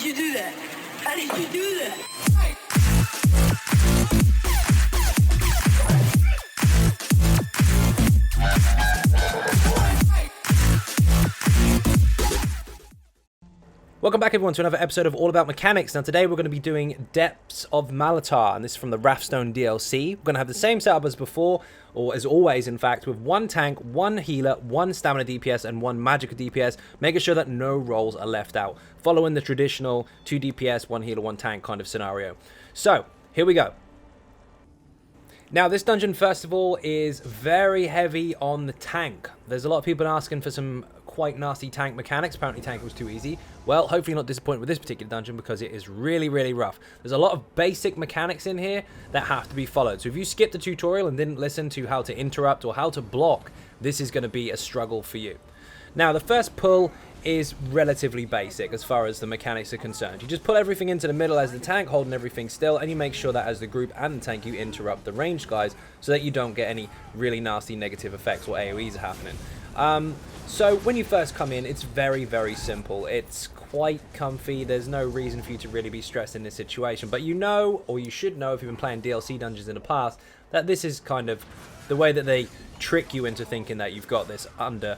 you do that? How did you do that? Welcome back everyone to another episode of All About Mechanics. Now today we're going to be doing Depths of Malatar, and this is from the Wrathstone DLC. We're going to have the same setup as before, or as always in fact, with one tank, one healer, one stamina DPS, and one magic DPS, making sure that no roles are left out, following the traditional 2 DPS, 1 healer, 1 tank kind of scenario. So, here we go. Now this dungeon first of all is very heavy on the tank. There's a lot of people asking for some quite nasty tank mechanics. Apparently tank was too easy. Well, hopefully you're not disappointed with this particular dungeon because it is really, really rough. There's a lot of basic mechanics in here that have to be followed. So if you skipped the tutorial and didn't listen to how to interrupt or how to block, this is going to be a struggle for you. Now the first pull is relatively basic as far as the mechanics are concerned. You just pull everything into the middle as the tank, holding everything still, and you make sure that as the group and the tank you interrupt the ranged guys so that you don't get any really nasty negative effects or AoEs are happening. So when you first come in, it's very, very simple. It's quite comfy. There's no reason for you to really be stressed in this situation. But you know, or you should know if you've been playing DLC dungeons in the past, that this is kind of the way that they trick you into thinking that you've got this under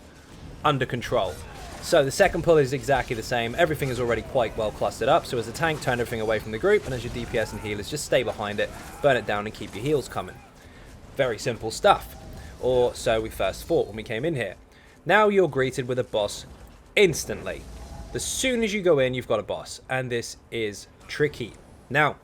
control. So the second pull is exactly the same. Everything is already quite well clustered up. So as a tank, turn everything away from the group, and as your DPS and healers, just stay behind it, burn it down, and keep your heals coming. Very simple stuff. Or so we first thought when we came in here. Now you're greeted with a boss instantly. As soon as you go in, you've got a boss, and this is tricky. Now,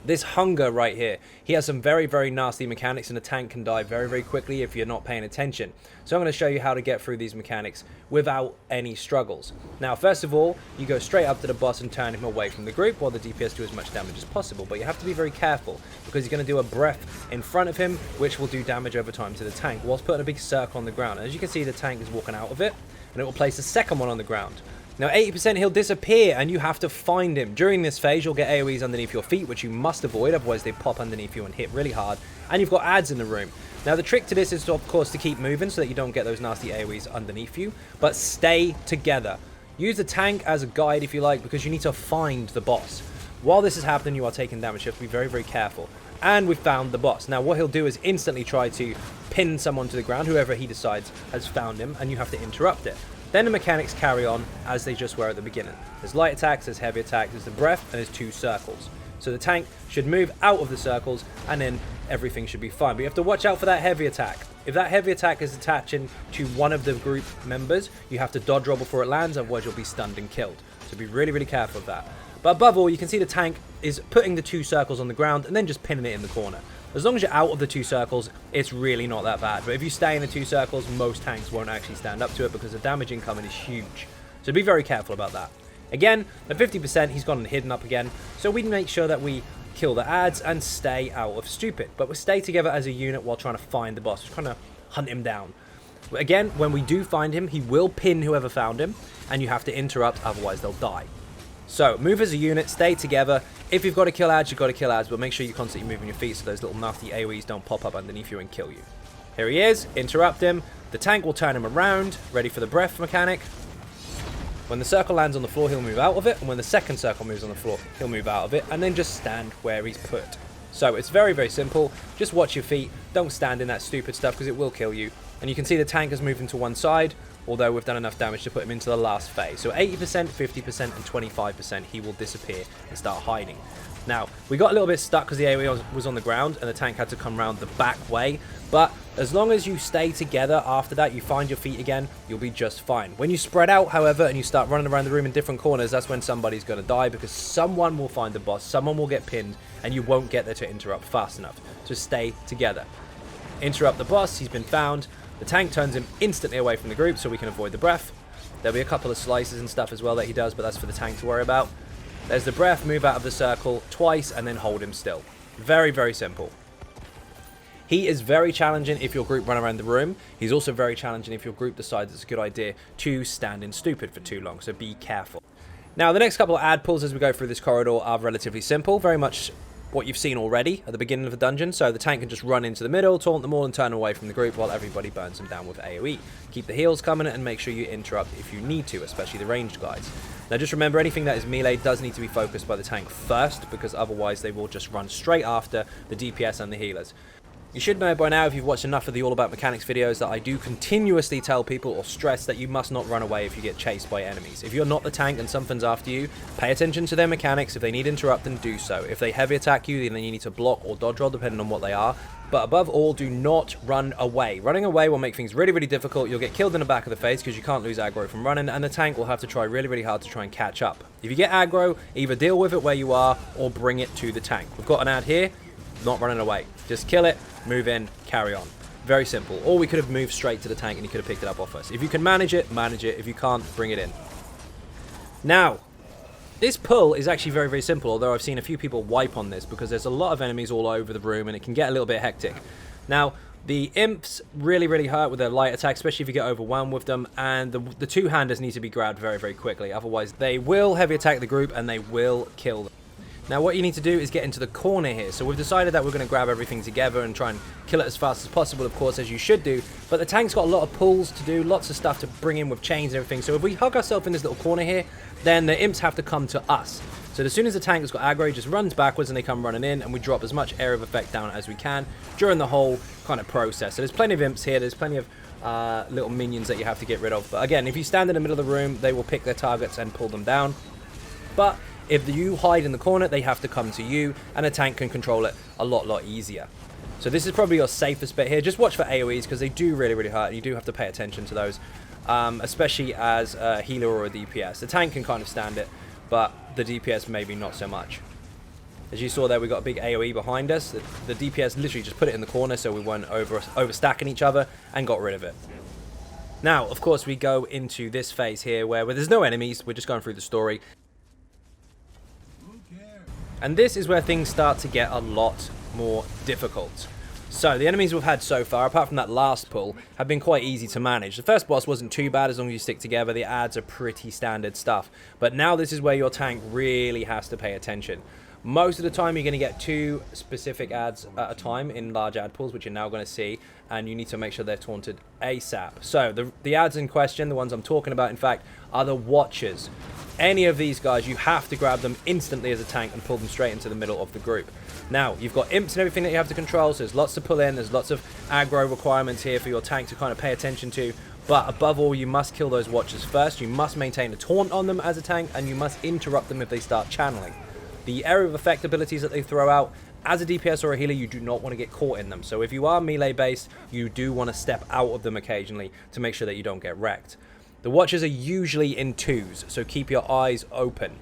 this hunger right here, he has some very, very nasty mechanics, and a tank can die very, very quickly if you're not paying attention. So I'm going to show you how to get through these mechanics without any struggles. Now, first of all, you go straight up to the boss and turn him away from the group while the DPS do as much damage as possible. But you have to be very careful because you're going to do a breath in front of him, which will do damage over time to the tank, whilst putting a big circle on the ground. And as you can see, the tank is walking out of it, and it will place a second one on the ground. Now 80% he'll disappear and you have to find him. During this phase you'll get AoEs underneath your feet, which you must avoid, otherwise they pop underneath you and hit really hard. And you've got ads in the room. Now the trick to this is of course to keep moving so that you don't get those nasty AoEs underneath you, but stay together. Use the tank as a guide if you like, because you need to find the boss. While this is happening you are taking damage, you have to be very, very careful. And we've found the boss. Now what he'll do is instantly try to pin someone to the ground, whoever he decides has found him, and you have to interrupt it. Then the mechanics carry on as they just were at the beginning. There's light attacks, there's heavy attacks, there's the breath, and there's 2 circles. So the tank should move out of the circles, and then everything should be fine. But you have to watch out for that heavy attack. If that heavy attack is attaching to one of the group members, you have to dodge roll before it lands, otherwise you'll be stunned and killed. So be really, really careful of that. But above all, you can see the tank is putting the 2 circles on the ground and then just pinning it in the corner. As long as you're out of the 2 circles, it's really not that bad. But if you stay in the 2 circles, most tanks won't actually stand up to it because the damage incoming is huge. So be very careful about that. Again, at 50%, he's gone and hidden up again. So we make sure that we kill the ads and stay out of stupid. But we stay together as a unit while trying to find the boss. We're trying to hunt him down. Again, when we do find him, he will pin whoever found him. And you have to interrupt, otherwise they'll die. So, move as a unit, stay together. If you've got to kill ads, you've got to kill ads, but make sure you're constantly moving your feet so those little nasty AoEs don't pop up underneath you and kill you. Here he is, interrupt him. The tank will turn him around, ready for the breath mechanic. When the circle lands on the floor, he'll move out of it, and when the second circle moves on the floor, he'll move out of it, and then just stand where he's put. So, it's very, very simple. Just watch your feet, don't stand in that stupid stuff because it will kill you. And you can see the tank has moved into one side, although we've done enough damage to put him into the last phase. So 80%, 50%, and 25%, he will disappear and start hiding. Now, we got a little bit stuck because the AoE was on the ground and the tank had to come around the back way. But as long as you stay together after that, you find your feet again, you'll be just fine. When you spread out, however, and you start running around the room in different corners, that's when somebody's going to die because someone will find the boss, someone will get pinned, and you won't get there to interrupt fast enough. So stay together. Interrupt the boss, he's been found. The tank turns him instantly away from the group so we can avoid the breath. There'll be a couple of slices and stuff as well that he does, but that's for the tank to worry about. There's the breath, move out of the circle twice and then hold him still. Very, very simple. He is very challenging if your group run around the room. He's also very challenging if your group decides it's a good idea to stand in stupid for too long, so be careful. Now, the next couple of ad pulls as we go through this corridor are relatively simple, very much what you've seen already at the beginning of the dungeon. So the tank can just run into the middle, taunt them all, and turn away from the group while everybody burns them down with AoE. Keep the heals coming and make sure you interrupt if you need to, especially the ranged guys. Now just remember, anything that is melee does need to be focused by the tank first, because otherwise they will just run straight after the DPS and the healers. You should know by now, if you've watched enough of the All About Mechanics videos, that I do continuously tell people or stress that you must not run away if you get chased by enemies. If you're not the tank and something's after you, pay attention to their mechanics. If they need interrupt, then do so. If they heavy attack you, then you need to block or dodge roll, depending on what they are. But above all, do not run away. Running away will make things really, really difficult. You'll get killed in the back of the face because you can't lose aggro from running, and the tank will have to try really, really hard to try and catch up. If you get aggro, either deal with it where you are or bring it to the tank. We've got an ad here. Not running away. Just kill it, move in, carry on. Very simple. Or we could have moved straight to the tank and you could have picked it up off us. If you can manage it, manage it. If you can't, bring it in. Now, this pull is actually very, very simple, although I've seen a few people wipe on this because there's a lot of enemies all over the room and it can get a little bit hectic. Now, the imps really, really hurt with their light attack, especially if you get overwhelmed with them, and the two-handers need to be grabbed very, very quickly. Otherwise, they will heavy attack the group and they will kill them. Now what you need to do is get into the corner here. So we've decided that we're going to grab everything together and try and kill it as fast as possible, of course, as you should do. But the tank's got a lot of pulls to do, lots of stuff to bring in with chains and everything. So if we hug ourselves in this little corner here, then the imps have to come to us. So as soon as the tank has got aggro, it just runs backwards and they come running in, and we drop as much area of effect down as we can during the whole kind of process. So there's plenty of imps here, there's plenty of little minions that you have to get rid of. But again, if you stand in the middle of the room, they will pick their targets and pull them down. But if you hide in the corner, they have to come to you, and a tank can control it a lot easier. So this is probably your safest bet here. Just watch for AoEs, because they do really, really hurt, and you do have to pay attention to those, especially as a healer or a DPS. The tank can kind of stand it, but the DPS maybe not so much. As you saw there, we got a big AoE behind us. The DPS literally just put it in the corner so we weren't overstacking each other, and got rid of it. Now, of course, we go into this phase here where there's no enemies. We're just going through the story. And this is where things start to get a lot more difficult. So the enemies we've had so far, apart from that last pull, have been quite easy to manage. The first boss wasn't too bad as long as you stick together. The ads are pretty standard stuff. But now this is where your tank really has to pay attention. Most of the time you're going to get 2 specific ads at a time in large ad pools, which you're now going to see, and you need to make sure they're taunted ASAP. So the ads in question, the ones I'm talking about in fact, are the Watchers. Any of these guys, you have to grab them instantly as a tank and pull them straight into the middle of the group. Now, you've got imps and everything that you have to control, so there's lots to pull in, there's lots of aggro requirements here for your tank to kind of pay attention to, but above all, you must kill those Watchers first, you must maintain a taunt on them as a tank, and you must interrupt them if they start channeling. The area of effect abilities that they throw out, as a DPS or a healer, you do not want to get caught in them. So if you are melee based, you do want to step out of them occasionally to make sure that you don't get wrecked. The Watchers are usually in 2s, so keep your eyes open.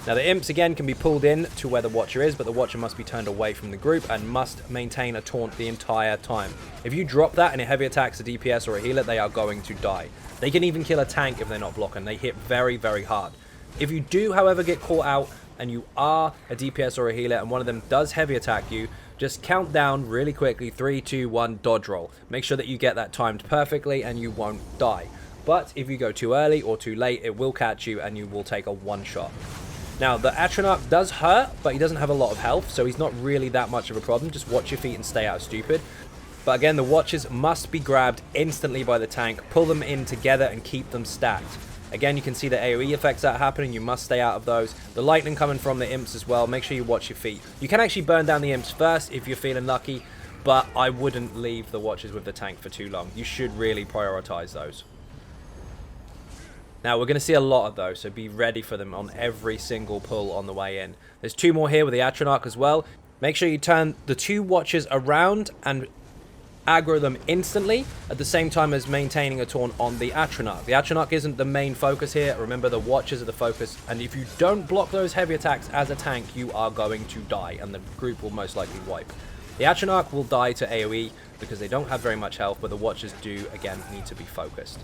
Now the imps again can be pulled in to where the Watcher is, but the Watcher must be turned away from the group and must maintain a taunt the entire time. If you drop that and it heavy attacks a DPS or a healer, they are going to die. They can even kill a tank if they're not blocking. They hit very, very hard. If you do, however, get caught out and you are a DPS or a healer and one of them does heavy attack you, just count down really quickly, 3, 2, 1, dodge roll. Make sure that you get that timed perfectly and you won't die. But if you go too early or too late, it will catch you and you will take a one-shot. Now, the Atronach does hurt, but he doesn't have a lot of health, so he's not really that much of a problem. Just watch your feet and stay out stupid. But again, the Watchers must be grabbed instantly by the tank, pull them in together and keep them stacked. Again, you can see the AoE effects that are happening. You must stay out of those. The lightning coming from the imps as well. Make sure you watch your feet. You can actually burn down the imps first if you're feeling lucky, but I wouldn't leave the Watchers with the tank for too long. You should really prioritize those. Now, we're going to see a lot of those, so be ready for them on every single pull on the way in. There's 2 more here with the Atronach as well. Make sure you turn the 2 Watchers around and aggro them instantly at the same time as maintaining a taunt on the Atronach. The Atronach isn't the main focus here. Remember, the Watchers are the focus, and if you don't block those heavy attacks as a tank, you are going to die, and the group will most likely wipe. The Atronach will die to AoE because they don't have very much health, but the Watchers do, again, need to be focused.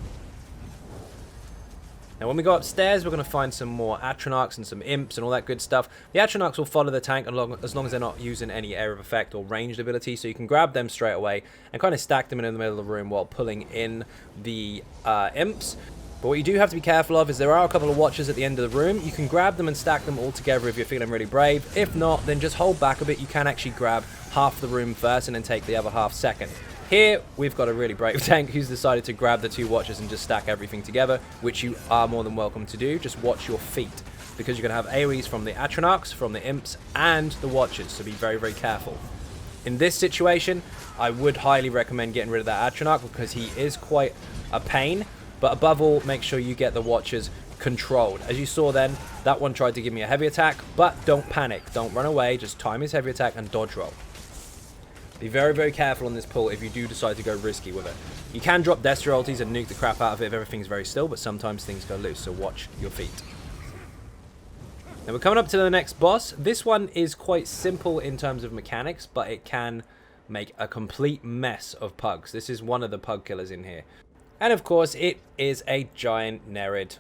Now, when we go upstairs, we're going to find some more Atronachs and some imps and all that good stuff. The Atronachs will follow the tank as long as they're not using any area of effect or ranged ability, so you can grab them straight away and kind of stack them in the middle of the room while pulling in the imps. But what you do have to be careful of is there are a couple of Watchers at the end of the room. You can grab them and stack them all together if you're feeling really brave. If not, then just hold back a bit. You can actually grab half the room first and then take the other half second. Here, we've got a really brave tank who's decided to grab the 2 watchers and just stack everything together, which you are more than welcome to do. Just watch your feet, because you're going to have AoEs from the Atronachs, from the Imps, and the Watchers, so be very, very careful. In this situation, I would highly recommend getting rid of that Atronach, because he is quite a pain, but above all, make sure you get the Watchers controlled. As you saw then, that one tried to give me a heavy attack, but don't panic, don't run away, just time his heavy attack and dodge roll. Be very, very careful on this pull if you do decide to go risky with it. You can drop Destro ultis and nuke the crap out of it if everything's very still, but sometimes things go loose, so watch your feet. Now we're coming up to the next boss. This one is quite simple in terms of mechanics, but it can make a complete mess of pugs. This is one of the pug killers in here. And of course, it is a giant Nerid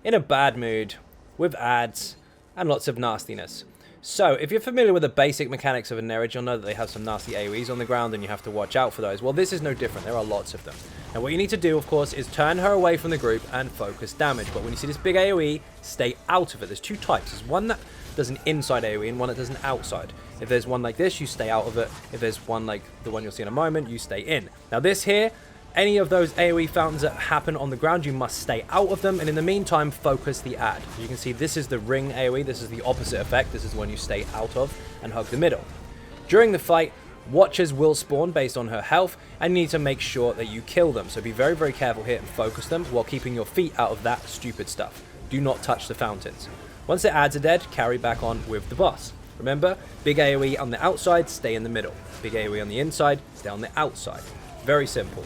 in a bad mood, with ads and lots of nastiness. So, if you're familiar with the basic mechanics of a Nerid, you'll know that they have some nasty AoEs on the ground and you have to watch out for those. Well, this is no different. There are lots of them. Now, what you need to do, of course, is turn her away from the group and focus damage. But when you see this big AoE, stay out of it. There's 2 types. There's one that does an inside AoE and one that does an outside. If there's one like this, you stay out of it. If there's one like the one you'll see in a moment, you stay in. Now, this here, any of those AoE fountains that happen on the ground, you must stay out of them, and in the meantime, focus the ad. As you can see, this is the ring AoE, this is the opposite effect, this is the one you stay out of and hug the middle. During the fight, Watchers will spawn based on her health, and you need to make sure that you kill them, so be very, very careful here and focus them while keeping your feet out of that stupid stuff. Do not touch the fountains. Once the ads are dead, carry back on with the boss. Remember, big AoE on the outside, stay in the middle. Big AoE on the inside, stay on the outside. Very simple.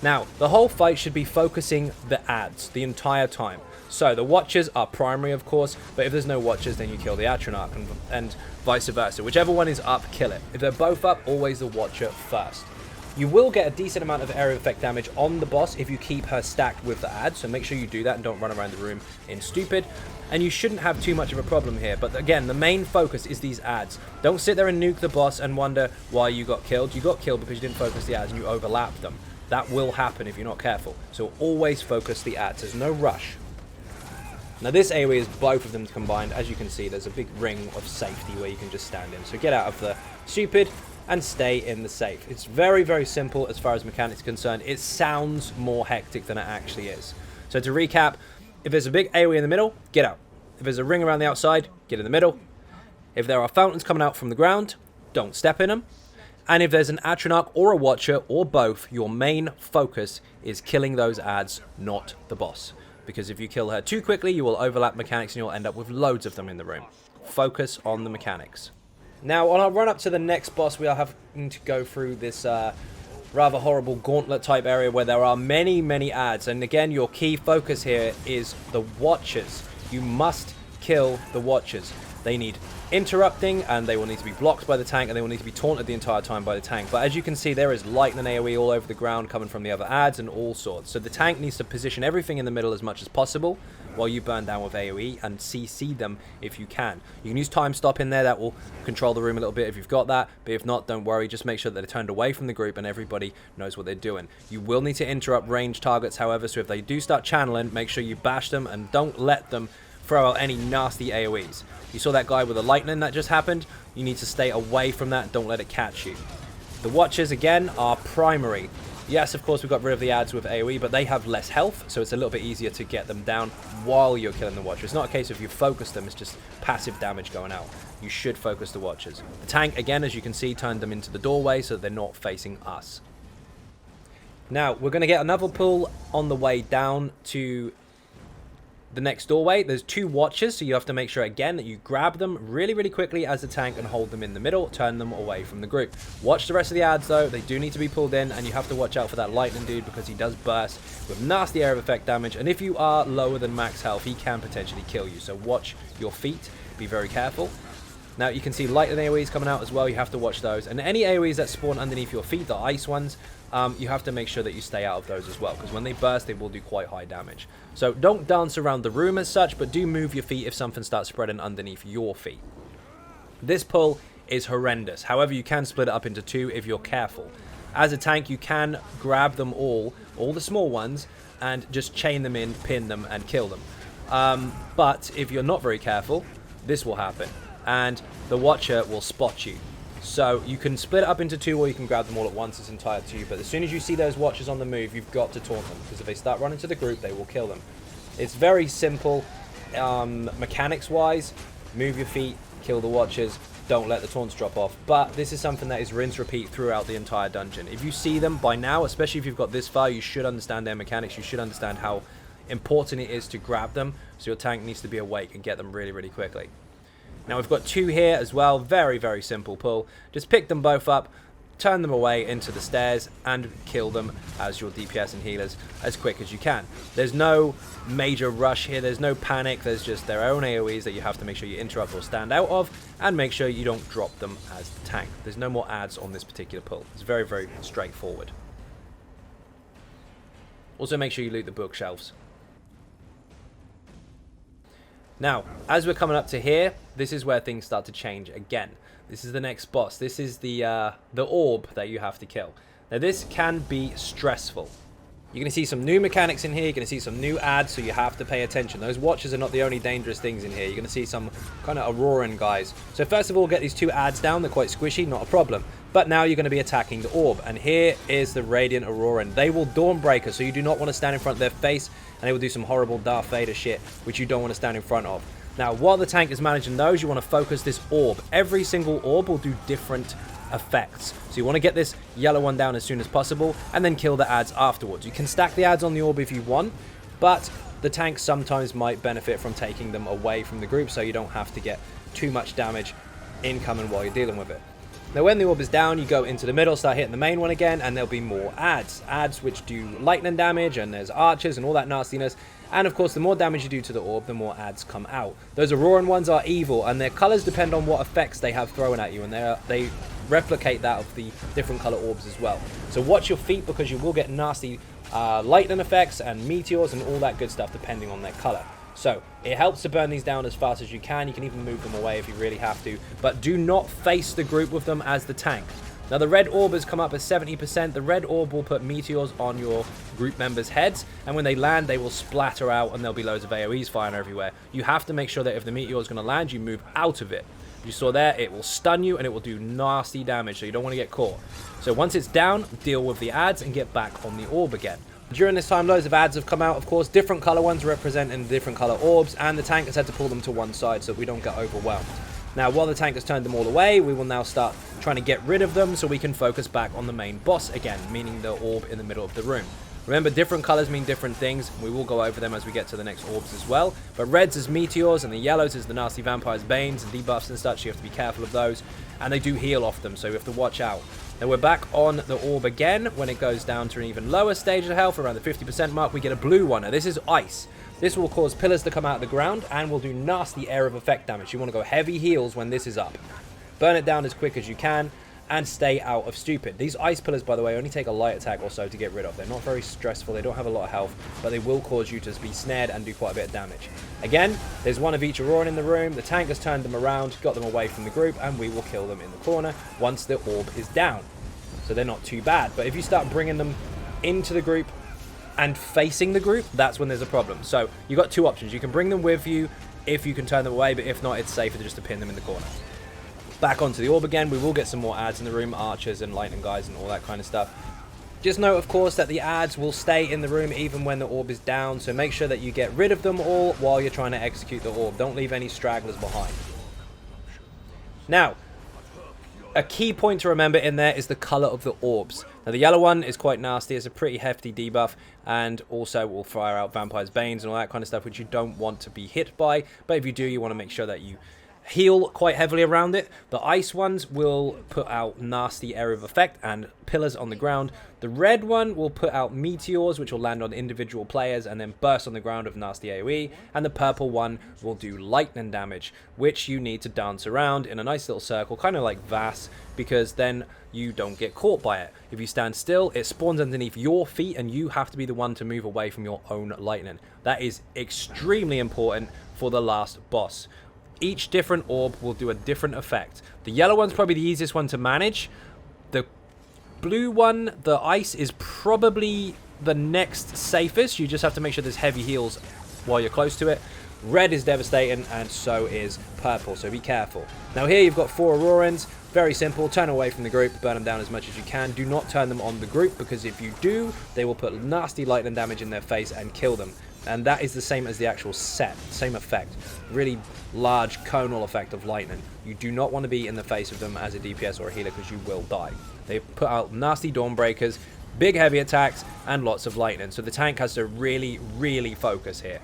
Now, the whole fight should be focusing the ads the entire time. So, the Watchers are primary, of course, but if there's no Watchers, then you kill the Atronach, and vice versa. Whichever one is up, kill it. If they're both up, always the Watcher first. You will get a decent amount of area effect damage on the boss if you keep her stacked with the ads, so make sure you do that and don't run around the room in stupid. And you shouldn't have too much of a problem here, but again, the main focus is these ads. Don't sit there and nuke the boss and wonder why you got killed. You got killed because you didn't focus the ads and you overlapped them. That will happen if you're not careful. So always focus the ads. There's no rush. Now this AoE is both of them combined. As you can see, there's a big ring of safety where you can just stand in. So get out of the stupid and stay in the safe. It's very, very simple as far as mechanics are concerned. It sounds more hectic than it actually is. So to recap, if there's a big AoE in the middle, get out. If there's a ring around the outside, get in the middle. If there are fountains coming out from the ground, don't step in them. And if there's an Atronach or a Watcher or both, your main focus is killing those ads, not the boss. Because if you kill her too quickly, you will overlap mechanics and you'll end up with loads of them in the room. Focus on the mechanics. Now, on our run up to the next boss, we are having to go through this rather horrible gauntlet type area where there are many, many ads. And again, your key focus here is the Watchers. You must kill the Watchers. They need interrupting, and they will need to be blocked by the tank, and they will need to be taunted the entire time by the tank. But as you can see, there is lightning AoE all over the ground coming from the other ads and all sorts. So the tank needs to position everything in the middle as much as possible while you burn down with AoE and CC them if you can. You can use time stop in there. That will control the room a little bit if you've got that. But if not, don't worry. Just make sure that they're turned away from the group and everybody knows what they're doing. You will need to interrupt range targets, however, so if they do start channeling, make sure you bash them and don't let them throw out any nasty AoEs. You saw that guy with the lightning that just happened. You need to stay away from that. Don't let it catch you. The Watchers, again, are primary. Yes, of course, we've got rid of the ads with AoE, but they have less health, so it's a little bit easier to get them down while you're killing the Watchers. It's not a case of you focus them, it's just passive damage going out. You should focus the Watchers. The tank, again, as you can see, turned them into the doorway so that they're not facing us. Now, we're going to get another pull on the way down to the next doorway. There's 2 Watchers, so you have to make sure again that you grab them really, really quickly as a tank and hold them in the middle, turn them away from the group. Watch the rest of the ads though, they do need to be pulled in, and you have to watch out for that lightning dude because he does burst with nasty area of effect damage, and if you are lower than max health, he can potentially kill you, so watch your feet, be very careful. Now you can see lightning AoEs coming out as well, you have to watch those, and any AoEs that spawn underneath your feet, the ice ones, you have to make sure that you stay out of those as well, because when they burst, they will do quite high damage. So don't dance around the room as such, but do move your feet if something starts spreading underneath your feet. This pull is horrendous. However, you can split it up into 2 if you're careful. As a tank, you can grab them all the small ones, and just chain them in, pin them, and kill them. But if you're not very careful, this will happen, and the Watcher will spot you. So you can split it up into two, or you can grab them all at once. It's entirely to you. But as soon as you see those watchers on the move, you've got to taunt them, because if they start running to the group, they will kill them. It's very simple mechanics-wise. Move your feet, kill the watchers, don't let the taunts drop off. But this is something that is rinse repeat throughout the entire dungeon. If you see them by now, especially if you've got this far, you should understand their mechanics. You should understand how important it is to grab them, so your tank needs to be awake and get them really, really quickly. Now we've got two here as well. Very, very simple pull. Just pick them both up, turn them away into the stairs, and kill them as your DPS and healers as quick as you can. There's no major rush here. There's no panic. There's just their own AoEs that you have to make sure you interrupt or stand out of, and make sure you don't drop them as the tank. There's no more adds on this particular pull. It's very, very straightforward. Also, make sure you loot the bookshelves. Now, as we're coming up to here, this is where things start to change again. This is the next boss. This is the orb that you have to kill. Now, this can be stressful. You're going to see some new mechanics in here. You're going to see some new adds, so you have to pay attention. Those watchers are not the only dangerous things in here. You're going to see some kind of Auroran guys. So first of all, get these two adds down. They're quite squishy, not a problem. But now you're going to be attacking the orb. And here is the Radiant Auroran. They will Dawnbreaker, so you do not want to stand in front of their face. And they will do some horrible Darth Vader shit, which you don't want to stand in front of. Now, while the tank is managing those, you want to focus this orb. Every single orb will do different effects. So you want to get this yellow one down as soon as possible, and then kill the adds afterwards. You can stack the adds on the orb if you want, but the tank sometimes might benefit from taking them away from the group, so you don't have to get too much damage incoming while you're dealing with it. Now, when the orb is down, you go into the middle, start hitting the main one again, and there'll be more adds. Adds which do lightning damage, and there's archers and all that nastiness. And of course, the more damage you do to the orb, the more adds come out. Those Auroran ones are evil, and their colors depend on what effects they have thrown at you, and they replicate that of the different color orbs as well. So watch your feet, because you will get nasty lightning effects and meteors and all that good stuff depending on their color. So it helps to burn these down as fast as you can. You can even move them away if you really have to, but do not face the group with them as the tank. Now, the red orb has come up as 70%. The red orb will put meteors on your group members' heads, and when they land, they will splatter out, and there'll be loads of AoEs firing everywhere. You have to make sure that if the meteor is going to land, you move out of it. You saw there, it will stun you, and it will do nasty damage, so you don't want to get caught. So once it's down, deal with the adds and get back on the orb again. During this time, loads of adds have come out, of course. Different color ones representing different color orbs, and the tank has had to pull them to one side so we don't get overwhelmed. Now, while the tank has turned them all away, we will now start trying to get rid of them so we can focus back on the main boss again, meaning the orb in the middle of the room. Remember, different colors mean different things. We will go over them as we get to the next orbs as well. But reds is meteors, and the yellows is the nasty vampires' banes and debuffs and such. So you have to be careful of those. And they do heal off them, so you have to watch out. Now we're back on the orb again. When it goes down to an even lower stage of health, around the 50% mark, we get a blue one. Now this is ice. This will cause pillars to come out of the ground and will do nasty area of effect damage. You want to go heavy heals when this is up. Burn it down as quick as you can and stay out of stupid. These ice pillars, by the way, only take a light attack or so to get rid of. They're not very stressful. They don't have a lot of health, but they will cause you to be snared and do quite a bit of damage. Again, there's one of each Auroran in the room. The tank has turned them around, got them away from the group, and we will kill them in the corner once the orb is down. So they're not too bad. But if you start bringing them into the group and facing the group, that's when there's a problem. So you've got two options. You can bring them with you if you can turn them away, but if not, it's safer just to pin them in the corner. Back onto the orb again. We will get some more adds in the room, archers and lightning guys and all that kind of stuff. Just note, of course, that the adds will stay in the room even when the orb is down, so make sure that you get rid of them all while you're trying to execute the orb. Don't leave any stragglers behind. Now, a key point to remember in there is the color of the orbs. Now, the yellow one is quite nasty. It's a pretty hefty debuff, and also will fire out vampires' banes and all that kind of stuff, which you don't want to be hit by. But if you do, you want to make sure that you heal quite heavily around it. The ice ones will put out nasty area of effect and pillars on the ground. The red one will put out meteors, which will land on individual players and then burst on the ground of nasty AoE. And the purple one will do lightning damage, which you need to dance around in a nice little circle, kind of like Vass, because then you don't get caught by it. If you stand still, it spawns underneath your feet and you have to be the one to move away from your own lightning. That is extremely important for the last boss. Each different orb will do a different effect. The yellow one's probably the easiest one to manage. The blue one, the ice, is probably the next safest. You just have to make sure there's heavy heals while you're close to it. Red is devastating, and so is purple, so be careful. Now here you've got 4 Aurorans. Very simple, turn away from the group, burn them down as much as you can. Do not turn them on the group, because if you do, they will put nasty lightning damage in their face and kill them. And that is the same as the actual set, same effect. Really large conal effect of lightning. You do not want to be in the face of them as a DPS or a healer, because you will die. They put out nasty Dawnbreakers, big heavy attacks, and lots of lightning. So the tank has to really, really focus here.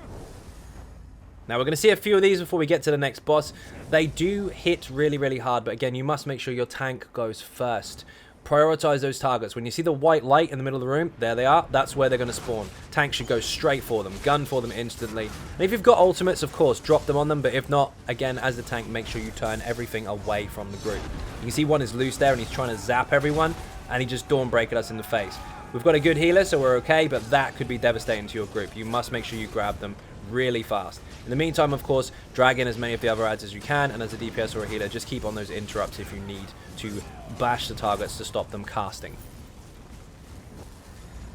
Now we're going to see a few of these before we get to the next boss. They do hit really, really hard, but again, you must make sure your tank goes first. Prioritize those targets. When you see the white light in the middle of the room, there they are. That's where they're going to spawn. Tank should go straight for them, gun for them instantly. And if you've got ultimates, of course, drop them on them, but if not, again, as the tank, make sure you turn everything away from the group. You can see one is loose there, and he's trying to zap everyone, and he just Dawnbreakered us in the face. We've got a good healer, so we're okay, but that could be devastating to your group. You must make sure you grab them really fast. In the meantime, of course, drag in as many of the other ads as you can, and as a DPS or a healer, just keep on those interrupts if you need to bash the targets to stop them casting.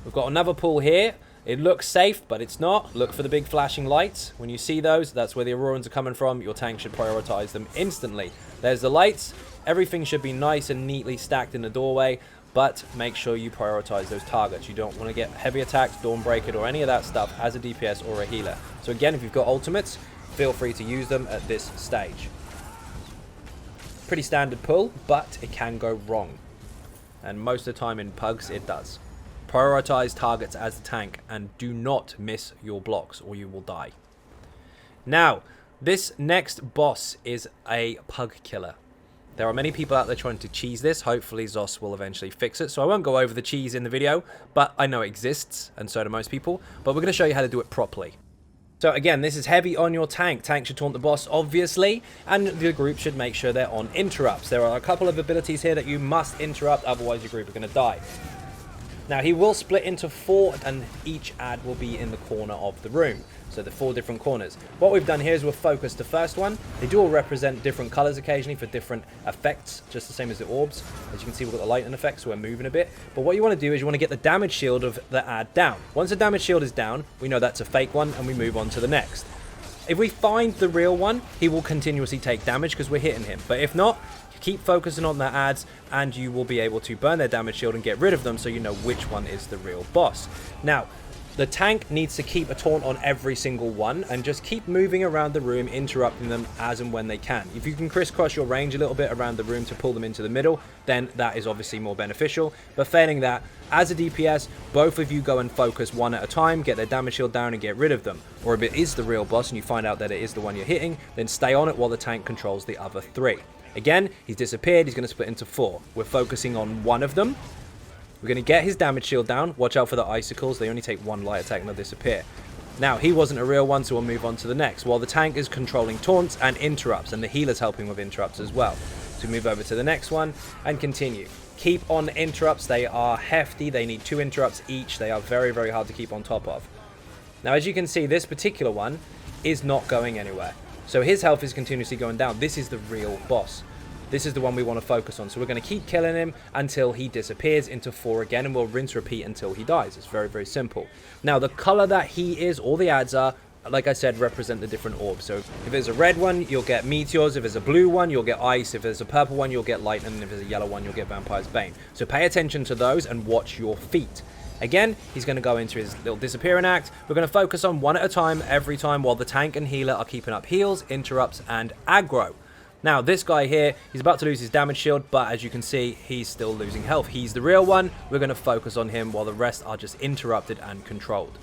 We've got another pool here. It looks safe, but it's not. Look for the big flashing lights. When you see those, that's where the Aurorans are coming from. Your tank should prioritize them instantly. There's the lights. Everything should be nice and neatly stacked in the doorway, but make sure you prioritize those targets. You don't want to get heavy attacks, Dawnbreakered, or any of that stuff as a DPS or a healer. So again, if you've got ultimates, feel free to use them at this stage. Pretty standard pull, but it can go wrong. And most of the time in pugs, it does. Prioritize targets as a tank, and do not miss your blocks or you will die. Now, this next boss is a pug killer. There are many people out there trying to cheese this. Hopefully Zos will eventually fix it. So I won't go over the cheese in the video, but I know it exists, and so do most people. But we're going to show you how to do it properly. So again, this is heavy on your tank. Tank should taunt the boss, obviously, and the group should make sure they're on interrupts. There are a couple of abilities here that you must interrupt, otherwise your group are going to die. Now, he will split into 4, and each ad will be in the corner of the room. So the 4 different corners. What we've done here is we've focused the first one. They do all represent different colors occasionally for different effects, just the same as the orbs. As you can see, we've got the lightning effect, so we're moving a bit. But what you want to do is you want to get the damage shield of the ad down. Once the damage shield is down, we know that's a fake one, and we move on to the next. If we find the real one, he will continuously take damage because we're hitting him. But if not, keep focusing on the ads, and you will be able to burn their damage shield and get rid of them, so you know which one is the real boss. Now, the tank needs to keep a taunt on every single one, and just keep moving around the room, interrupting them as and when they can. If you can crisscross your range a little bit around the room to pull them into the middle, then that is obviously more beneficial. But failing that, as a DPS, both of you go and focus one at a time, get their damage shield down and get rid of them. Or if it is the real boss and you find out that it is the one you're hitting, then stay on it while the tank controls the other 3. Again, he's disappeared, he's going to split into 4. We're focusing on one of them. We're going to get his damage shield down. Watch out for the icicles. They only take 1 light attack and they'll disappear. Now, he wasn't a real one, so we'll move on to the next. While the tank is controlling taunts and interrupts, and the healer's helping with interrupts as well. So move over to the next one and continue. Keep on interrupts. They are hefty. They need 2 interrupts each. They are very, very hard to keep on top of. Now, as you can see, this particular one is not going anywhere. So his health is continuously going down. This is the real boss. This is the one we want to focus on. So we're going to keep killing him until he disappears into 4 again, and we'll rinse repeat until he dies. It's very, very simple. Now, the color that he is, all the ads are, like I said, represent the different orbs. So if there's a red one, you'll get meteors. If there's a blue one, you'll get ice. If there's a purple one, you'll get lightning. And if there's a yellow one, you'll get vampire's bane. So pay attention to those and watch your feet. Again, he's going to go into his little disappearing act. We're going to focus on one at a time every time, while the tank and healer are keeping up heals, interrupts, and aggro. Now, this guy here, he's about to lose his damage shield, but as you can see, he's still losing health. He's the real one. We're going to focus on him while the rest are just interrupted and controlled.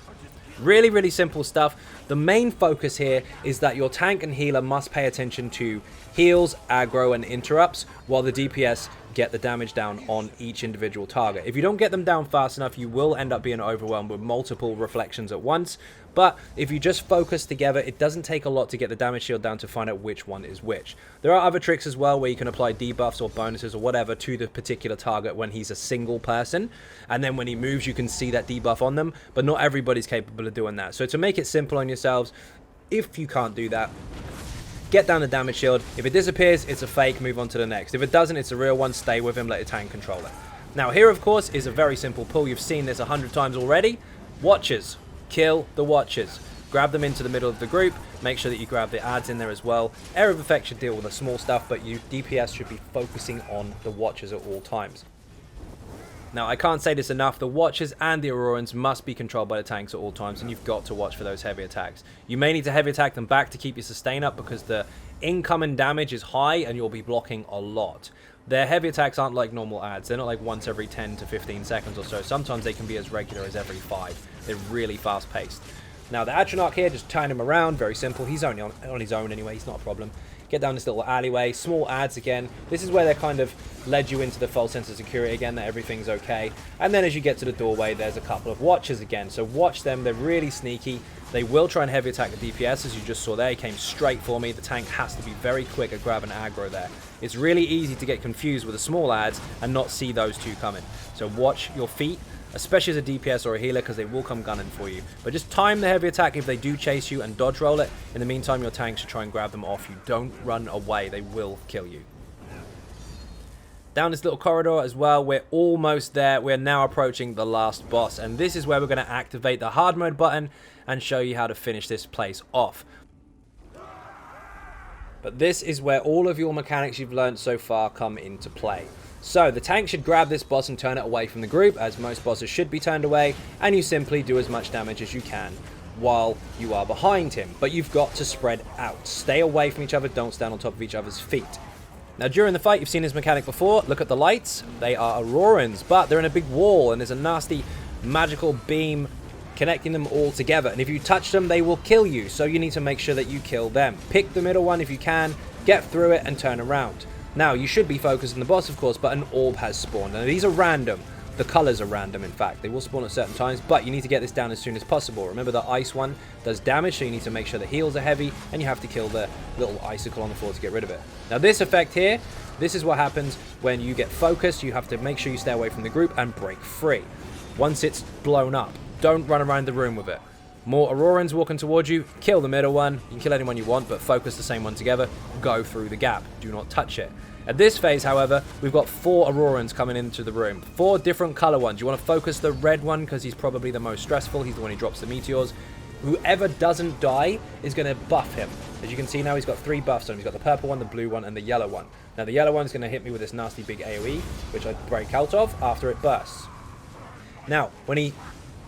Really, really simple stuff. The main focus here is that your tank and healer must pay attention to heals, aggro, and interrupts, while the DPS get the damage down on each individual target. If you don't get them down fast enough, you will end up being overwhelmed with multiple reflections at once. But if you just focus together, it doesn't take a lot to get the damage shield down to find out which one is which. There are other tricks as well where you can apply debuffs or bonuses or whatever to the particular target when he's a single person. And then when he moves, you can see that debuff on them. But not everybody's capable of doing that. So to make it simple on yourselves, if you can't do that, get down the damage shield. If it disappears, it's a fake, move on to the next. If it doesn't, it's a real one, stay with him, let your tank control it. Now here, of course, is a very simple pull. You've seen this 100 times already. Watchers. Kill the watchers. Grab them into the middle of the group. Make sure that you grab the adds in there as well. Area of effect should deal with the small stuff, but you DPS should be focusing on the watchers at all times. Now, I can't say this enough, the watchers and the Aurorans must be controlled by the tanks at all times, and you've got to watch for those heavy attacks. You may need to heavy attack them back to keep your sustain up because the incoming damage is high and you'll be blocking a lot. Their heavy attacks aren't like normal adds. They're not like once every 10 to 15 seconds or so. Sometimes they can be as regular as every 5. They're really fast paced. Now, the Atronach here, just turn him around, very simple. He's only on his own anyway, he's not a problem. Get down this little alleyway, small adds again. This is where they kind of led you into the false sense of security again, that everything's okay. And then as you get to the doorway, there's a couple of watchers again. So watch them, they're really sneaky. They will try and heavy attack the DPS, as you just saw there. He came straight for me. The tank has to be very quick at grabbing aggro there. It's really easy to get confused with the small adds and not see those two coming. So watch your feet, especially as a DPS or a healer, because they will come gunning for you. But just time the heavy attack if they do chase you and dodge roll it. In the meantime, your tank should try and grab them off you. Don't run away. They will kill you. Down this little corridor as well, we're almost there. We're now approaching the last boss, and this is where we're going to activate the hard mode button and show you how to finish this place off. But this is where all of your mechanics you've learned so far come into play. So the tank should grab this boss and turn it away from the group, as most bosses should be turned away, and you simply do as much damage as you can while you are behind him. But you've got to spread out. Stay away from each other, don't stand on top of each other's feet. Now, during the fight, you've seen this mechanic before. Look at the lights. They are Aurorans, but they're in a big wall, and there's a nasty magical beam connecting them all together. And if you touch them, they will kill you, so you need to make sure that you kill them. Pick the middle one if you can, get through it, and turn around. Now, you should be focused on the boss, of course, but an orb has spawned. Now, these are random. The colors are random, in fact. They will spawn at certain times, but you need to get this down as soon as possible. Remember, the ice one does damage, so you need to make sure the heals are heavy, and you have to kill the little icicle on the floor to get rid of it. Now, this effect here, this is what happens when you get focused. You have to make sure you stay away from the group and break free. Once it's blown up, don't run around the room with it. More Aurorans walking towards you, kill the middle one. You can kill anyone you want, but focus the same one together. Go through the gap. Do not touch it. At this phase, however, we've got 4 Aurorans coming into the room. 4 different color ones. You want to focus the red one because he's probably the most stressful. He's the one who drops the meteors. Whoever doesn't die is going to buff him. As you can see now, he's got 3 buffs on him. He's got the purple one, the blue one, and the yellow one. Now, the yellow one's going to hit me with this nasty big AoE, which I break out of after it bursts. Now, when he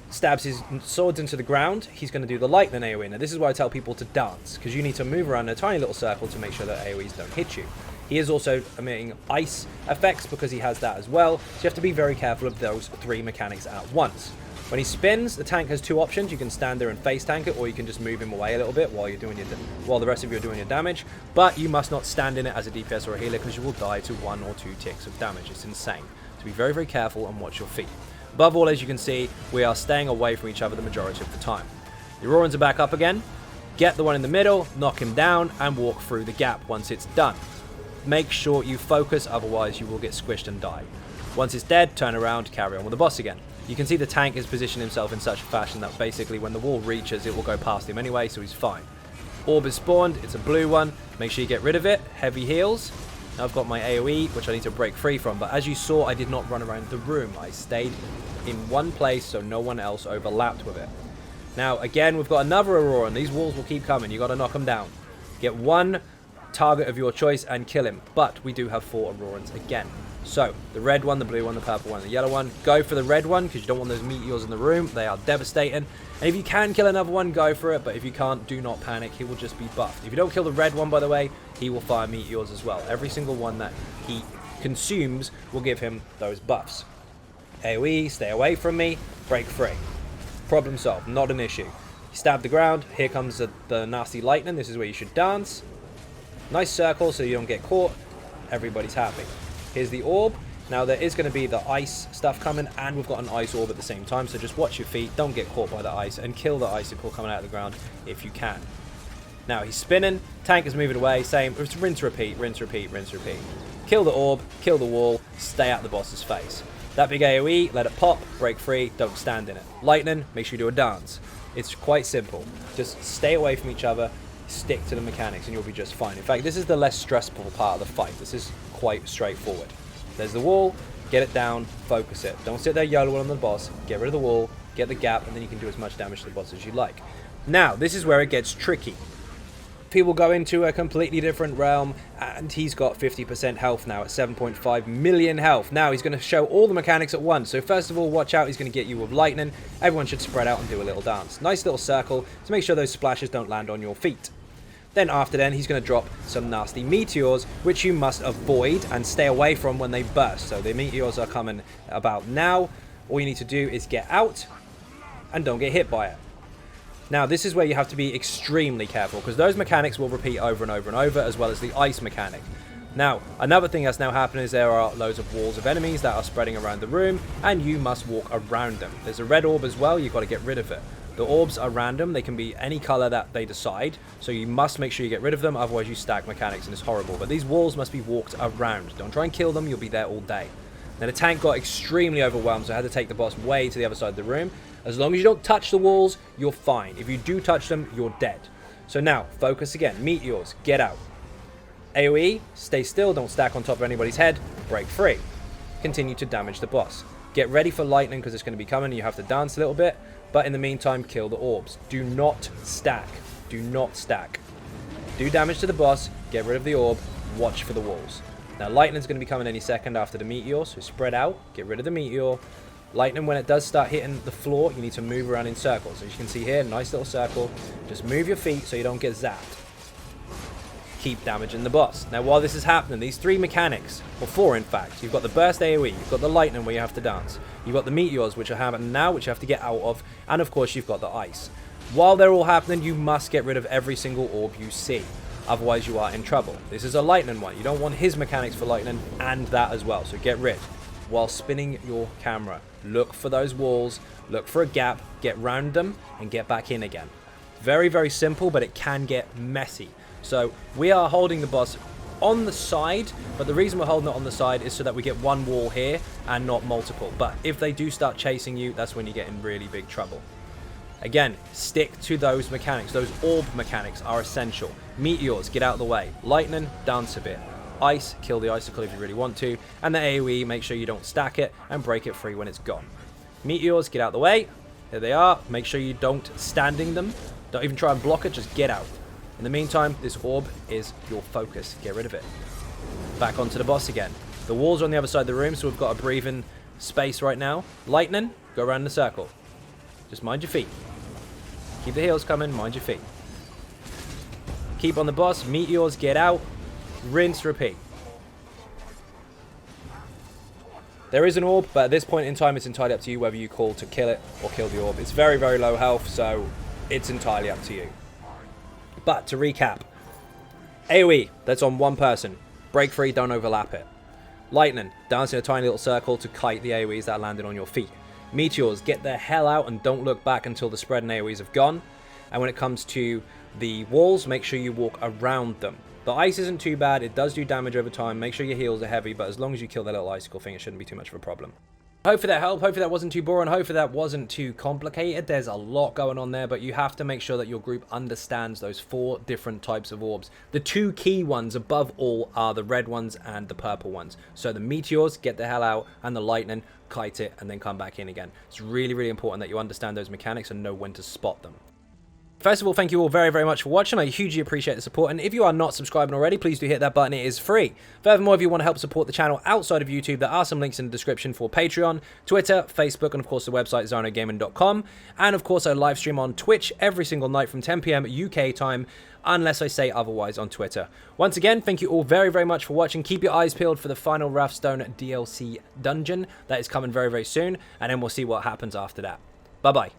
stabs his swords into the ground, he's going to do the lightning AoE. Now, this is why I tell people to dance, because you need to move around in a tiny little circle to make sure that AoEs don't hit you. He is also emitting ice effects because he has that as well, so you have to be very careful of those 3 mechanics at once. When he spins, the tank has 2 options. You can stand there and face tank it, or you can just move him away a little bit while the rest of you are doing your damage. But you must not stand in it as a DPS or a healer, because you will die to 1 or 2 ticks of damage. It's insane. So be very, very careful and watch your feet. Above all, as you can see, we are staying away from each other the majority of the time. The Aurorans are back up again. Get the one in the middle, knock him down, and walk through the gap once it's done. Make sure you focus, otherwise you will get squished and die. Once it's dead, turn around, carry on with the boss again. You can see the tank has positioned himself in such a fashion that basically when the wall reaches, it will go past him anyway, so he's fine. Orb is spawned, it's a blue one. Make sure you get rid of it. Heavy heals. Now I've got my AoE, which I need to break free from, but as you saw, I did not run around the room. I stayed in one place so no one else overlapped with it. Now, again, we've got another Aurora, and these walls will keep coming. You've got to knock them down. Get one target of your choice and kill him, but we do have 4 Aurorans again. So, the red one, the blue one, the purple one, the yellow one. Go for the red one, because you don't want those meteors in the room. They are devastating. And if you can kill another one, go for it, but if you can't, do not panic. He will just be buffed. If you don't kill the red one, by the way, he will fire meteors as well. Every single one that he consumes will give him those buffs. AoE, stay away from me, break free. Problem solved, not an issue. You stab the ground, here comes the nasty lightning. This is where you should dance. Nice circle so you don't get caught. Everybody's happy. Here's the orb. Now there is going to be the ice stuff coming, and we've got an ice orb at the same time, so just watch your feet, don't get caught by the ice, and kill the icicle coming out of the ground if you can. Now he's spinning, tank is moving away, same, rinse, repeat, rinse, repeat, rinse, repeat. Kill the orb, kill the wall, stay out the boss's face. That big AoE, let it pop, break free, don't stand in it. Lightning, make sure you do a dance. It's quite simple. Just stay away from each other, stick to the mechanics, and you'll be just fine. In fact, this is the less stressful part of the fight. This is quite straightforward. There's the wall, get it down, focus it. Don't sit there YOLOing on the boss, get rid of the wall, get the gap, and then you can do as much damage to the boss as you like. Now, this is where it gets tricky. he will go into a completely different realm, and he's got 50% health now at 7.5 million health. Now he's going to show all the mechanics at once. So first of all, watch out, he's going to get you with lightning. Everyone should spread out and do a little dance. Nice little circle to make sure those splashes don't land on your feet. Then after then, he's going to drop some nasty meteors, which you must avoid and stay away from when they burst. So the meteors are coming about now. All you need to do is get out and don't get hit by it. Now, this is where you have to be extremely careful, because those mechanics will repeat over and over and over, as well as the ice mechanic. Now, another thing that's now happening is there are loads of walls of enemies that are spreading around the room, and you must walk around them. There's a red orb as well, you've got to get rid of it. The orbs are random, they can be any color that they decide, so you must make sure you get rid of them, otherwise you stack mechanics and it's horrible. But these walls must be walked around. Don't try and kill them, you'll be there all day. Now, the tank got extremely overwhelmed, so I had to take the boss way to the other side of the room. As long as you don't touch the walls, you're fine. If you do touch them, you're dead. So now, focus again. Meteors, get out. AoE, stay still, don't stack on top of anybody's head. Break free. Continue to damage the boss. Get ready for lightning, because it's going to be coming. You have to dance a little bit. But in the meantime, kill the orbs. Do not stack. Do not stack. Do damage to the boss, get rid of the orb, watch for the walls. Now, lightning's going to be coming any second after the meteor, so spread out, get rid of the meteor. Lightning, when it does start hitting the floor, you need to move around in circles. As you can see here, nice little circle. Just move your feet so you don't get zapped. Keep damaging the boss. Now, while this is happening, these three mechanics, or four in fact, you've got the burst AoE, you've got the lightning where you have to dance, you've got the meteors which are happening now, which you have to get out of, and of course you've got the ice. While they're all happening, you must get rid of every single orb you see. Otherwise you are in trouble. This is a lightning one. You don't want his mechanics for lightning and that as well, so get rid. While spinning your camera, look for those walls, look for a gap, get round them, and get back in again. Very, very simple, but it can get messy. So we are holding the boss on the side, but the reason we're holding it on the side is so that we get one wall here and not multiple. But if they do start chasing you, that's when you get in really big trouble. Again, stick to those mechanics. Those orb mechanics are essential. Meteors, get out of the way. Lightning, dance a bit. Ice, kill the icicle if you really want to. And the AoE, make sure you don't stack it and break it free when it's gone. Meteors, get out of the way. Here they are. Make sure you don't standing them. Don't even try and block it, just get out. In the meantime, this orb is your focus. Get rid of it. Back onto the boss again. The walls are on the other side of the room, so we've got a breathing space right now. Lightning, go around the circle. Just mind your feet. Keep the heals coming, mind your feet. Keep on the boss. Meteors, get out. Rinse, repeat. There is an orb, but at this point in time, it's entirely up to you whether you call to kill it or kill the orb. It's very, very low health, so it's entirely up to you. But to recap, AoE, that's on one person. Break free, don't overlap it. Lightning, dance in a tiny little circle to kite the AoEs that landed on your feet. Meteors, get the hell out and don't look back until the spread and AoEs have gone. And when it comes to the walls, make sure you walk around them. The ice isn't too bad, it does do damage over time. Make sure your heals are heavy, but as long as you kill that little icicle thing, it shouldn't be too much of a problem. Hopefully that helped, hopefully that wasn't too boring, hopefully that wasn't too complicated. There's a lot going on there, but you have to make sure that your group understands those four different types of orbs. The two key ones above all are the red ones and the purple ones. So the meteors, get the hell out, and the lightning, kite it, and then come back in again. It's really, really important that you understand those mechanics and know when to spot them. First of all, thank you all very, very much for watching. I hugely appreciate the support. And if you are not subscribing already, please do hit that button. It is free. Furthermore, if you want to help support the channel outside of YouTube, there are some links in the description for Patreon, Twitter, Facebook, and of course the website xynodegaming.com. And of course, I live stream on Twitch every single night from 10 PM UK time, unless I say otherwise on Twitter. Once again, thank you all very, very much for watching. Keep your eyes peeled for the final Rathstone DLC dungeon that is coming very, very soon. And then we'll see what happens after that. Bye-bye.